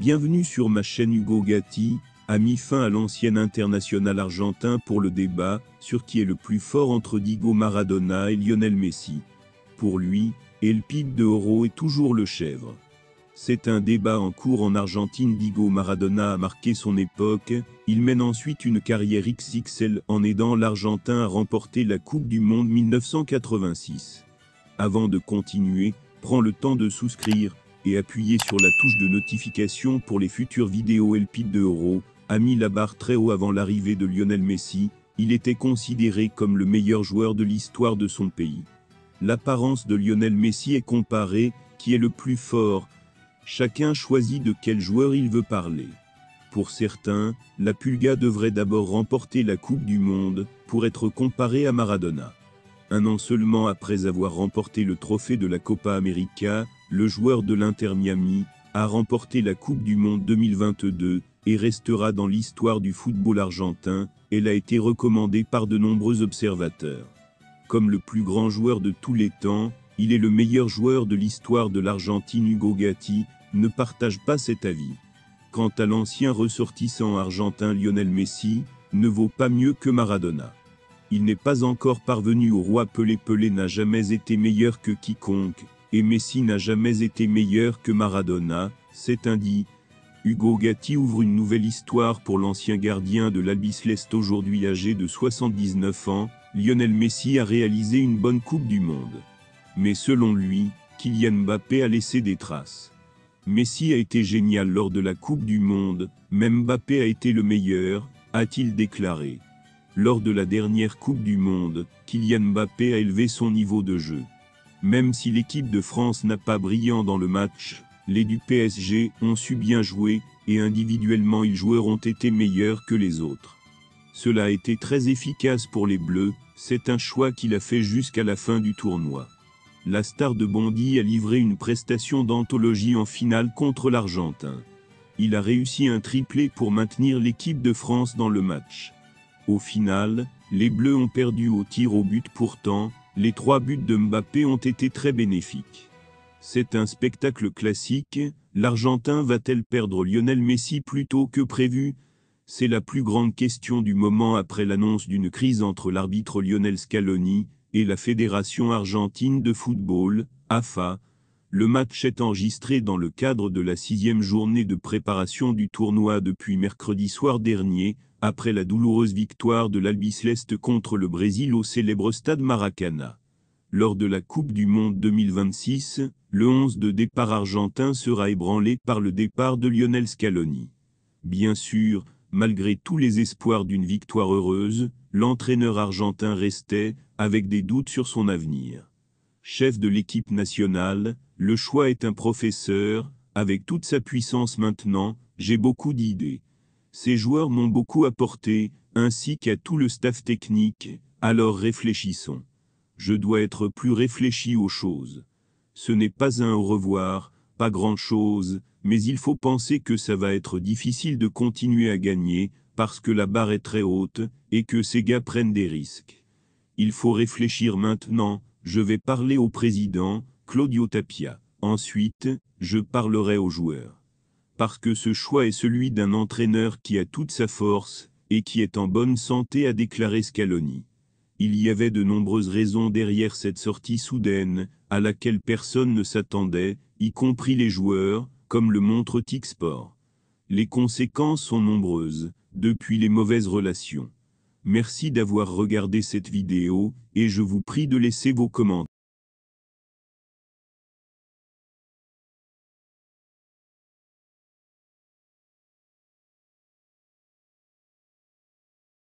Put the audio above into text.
Bienvenue sur ma chaîne Hugo Gatti, a mis fin à l'ancien international argentin pour le débat sur qui est le plus fort entre Diego Maradona et Lionel Messi. Pour lui, El Pib de Oro est toujours le chèvre. C'est un débat en cours en Argentine. Diego Maradona a marqué son époque, il mène ensuite une carrière XXL en aidant l'Argentin à remporter la Coupe du Monde 1986. Avant de continuer, prends le temps de souscrire et appuyer sur la touche de notification pour les futures vidéos. El Pib de Oro a mis la barre très haut avant l'arrivée de Lionel Messi, il était considéré comme le meilleur joueur de l'histoire de son pays. L'apparence de Lionel Messi est comparée, qui est le plus fort. Chacun choisit de quel joueur il veut parler. Pour certains, la Pulga devrait d'abord remporter la Coupe du Monde, pour être comparé à Maradona. Un an seulement après avoir remporté le trophée de la Copa América, le joueur de l'Inter Miami a remporté la Coupe du Monde 2022 et restera dans l'histoire du football argentin. Elle a été recommandée par de nombreux observateurs. Comme le plus grand joueur de tous les temps, il est le meilleur joueur de l'histoire de l'Argentine. Hugo Gatti ne partage pas cet avis. Quant à l'ancien ressortissant argentin Lionel Messi, ne vaut pas mieux que Maradona. Il n'est pas encore parvenu au roi. Pelé n'a jamais été meilleur que quiconque, et Messi n'a jamais été meilleur que Maradona, c'est indit. Hugo Gatti ouvre une nouvelle histoire pour l'ancien gardien de l'Albiceleste. Aujourd'hui âgé de 79 ans, Lionel Messi a réalisé une bonne Coupe du Monde. Mais selon lui, Kylian Mbappé a laissé des traces. Messi a été génial lors de la Coupe du Monde, même Mbappé a été le meilleur, a-t-il déclaré. Lors de la dernière Coupe du Monde, Kylian Mbappé a élevé son niveau de jeu. Même si l'équipe de France n'a pas brillé dans le match, les du PSG ont su bien jouer, et individuellement les joueurs ont été meilleurs que les autres. Cela a été très efficace pour les Bleus, c'est un choix qu'il a fait jusqu'à la fin du tournoi. La star de Bondy a livré une prestation d'anthologie en finale contre l'Argentin. Il a réussi un triplé pour maintenir l'équipe de France dans le match. Au final, les Bleus ont perdu au tir au but. Pourtant, les 3 buts de Mbappé ont été très bénéfiques. C'est un spectacle classique. L'Argentin va-t-elle perdre Lionel Messi plus tôt que prévu? C'est la plus grande question du moment après l'annonce d'une crise entre l'arbitre Lionel Scaloni et la Fédération argentine de football, AFA. Le match est enregistré dans le cadre de la 6e journée de préparation du tournoi depuis mercredi soir dernier, après la douloureuse victoire de l'Albiceleste contre le Brésil au célèbre stade Maracana. Lors de la Coupe du Monde 2026, le 11 de départ argentin sera ébranlé par le départ de Lionel Scaloni. Bien sûr, malgré tous les espoirs d'une victoire heureuse, l'entraîneur argentin restait, avec des doutes sur son avenir. Chef de l'équipe nationale, le choix est un professeur, avec toute sa puissance maintenant, j'ai beaucoup d'idées. Ces joueurs m'ont beaucoup apporté, ainsi qu'à tout le staff technique, alors réfléchissons. Je dois être plus réfléchi aux choses. Ce n'est pas un au revoir, pas grand-chose, mais il faut penser que ça va être difficile de continuer à gagner, parce que la barre est très haute, et que ces gars prennent des risques. Il faut réfléchir maintenant, je vais parler au président, Claudio Tapia. Ensuite, je parlerai aux joueurs. Parce que ce choix est celui d'un entraîneur qui a toute sa force, et qui est en bonne santé, a déclaré Scaloni. Il y avait de nombreuses raisons derrière cette sortie soudaine, à laquelle personne ne s'attendait, y compris les joueurs, comme le montre TIC-Sport. Les conséquences sont nombreuses, depuis les mauvaises relations. Merci d'avoir regardé cette vidéo, et je vous prie de laisser vos commentaires.